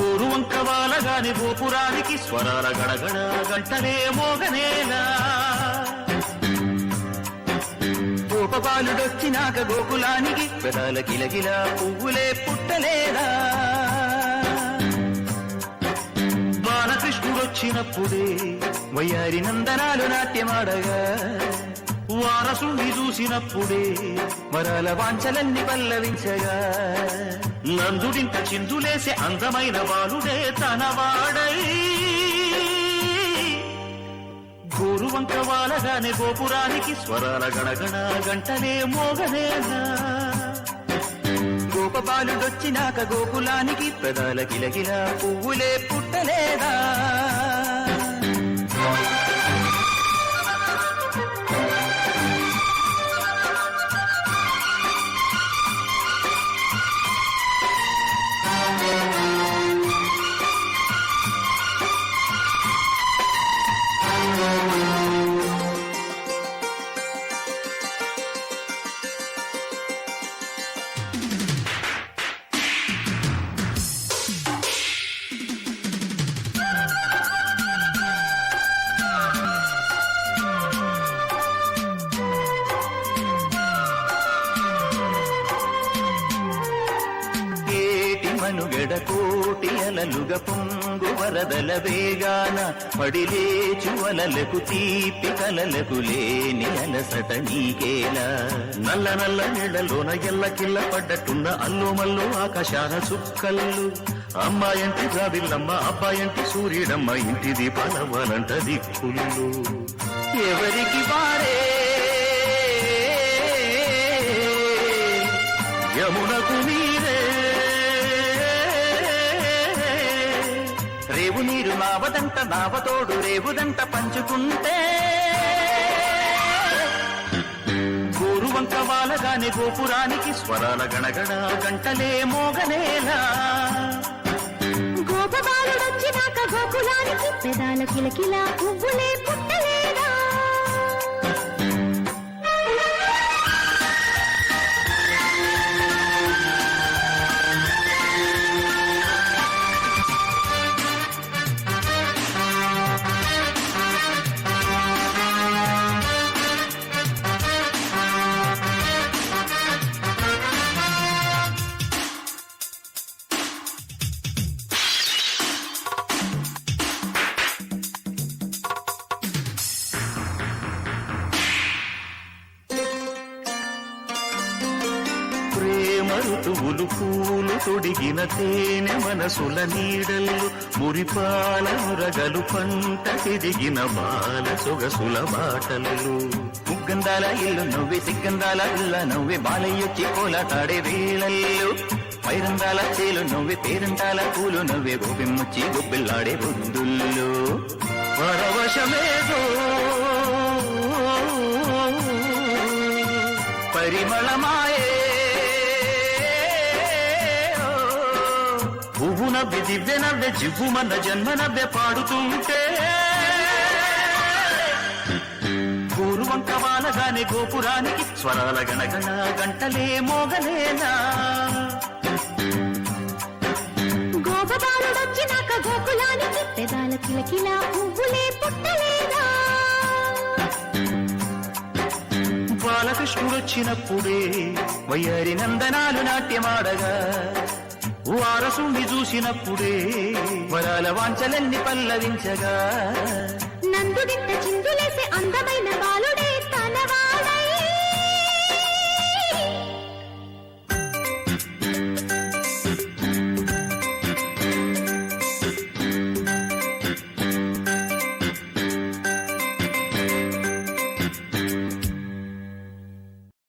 గోరువంకవాలగాని గోపురానికి స్వరాల గడగడ గంటనే మోగనేలా గోపబాలుడొచ్చినాక గోకులానికి పెదాల కిలగిల పువ్వులే పుట్టలేదా బాలకృష్ణుడొచ్చినప్పుడే వయ్యారి నందనాలు నాట్యమాడగా వారసుని చూసినప్పుడే వరాల వాంఛలన్నీ పల్లవించగా నందుడింత చిందులేసే అందమైన బాలుడే తనవాడై గోరువంకవాలగానే గోపురానికి స్వరాల గణగణ గంటనే మోగనేలా గోపబాలుడొచ్చినాక గోకులానికి పెదాల కిలకిల పువ్వులే పుట్టలేదా మనుగడ కోటి అలలుగ పొంగు వరదల వేగాన పడిలేచు అలలకు తీపి కలలకు లేని అలసట నీకేలా నల్ల నల్ల నీళ్లలోన ఎల్లకిల్ల పడ్డట్టున్న అల్లుమల్లు ఆకాశాన చుక్కల్లు అమ్మాయంటి జాబిల్లమ్మ అబ్బాయంటి సూర్యుడమ్మ ఇంటి దీపాలవ్వాలంట దిక్కుళ్ళు ఎవరికి వారే యమునకు నీరే రేవు నీరు నావదంట నావతోడు రేవుదంట పంచుకుంటే గోరువంకవాలగానే గోపురానికి స్వరాల గణగణ గంటలే మోగనేలా గోపబాలుడొచ్చినాక గోకులానికి పెదాల కిలకిల పువ్వులే పుట్టలేదా ఋతువులు పూలు తొడిగిన తేనె మనసుల నీడల్లు మురిపాల మురగలు పంట తిరిగిన బాల సొగసుల బాటలు ముగ్గందాల ఇల్లు నవ్వే సిగ్గందాల ఇల్ల నవ్వే బాలయ్యొచ్చి కోలాటాడే వేళల్లో పైరందాల చేలు నవ్వే పేరంటాల పూలు నవ్వే గోపిమ్మొచ్చి గొబ్బిల్లాడే బుద్ధుల్లో పరవశమేదో పరిమళమాయే పువ్వు నవ్వె దివ్య నవ్వె జివ్వుమన్న జన్మ నవ్వె పాడుతుంటే గోరువంకవాలగానే గోపురానికి స్వరాల గణగణ గంటలే మోగలేనా గోపబాలుడొచ్చినాక గోకులానికి పెదాల కిలకిల పువ్వులే పుట్టలేదా బాలకృష్ణుడొచ్చినప్పుడే వయ్యారి నందనాలు నాట్యమాడగా వారసుని చూసినప్పుడే వరాల వాంఛలన్నీ పల్లవించగా నందుడింత చిందులేసే అందమైన బాల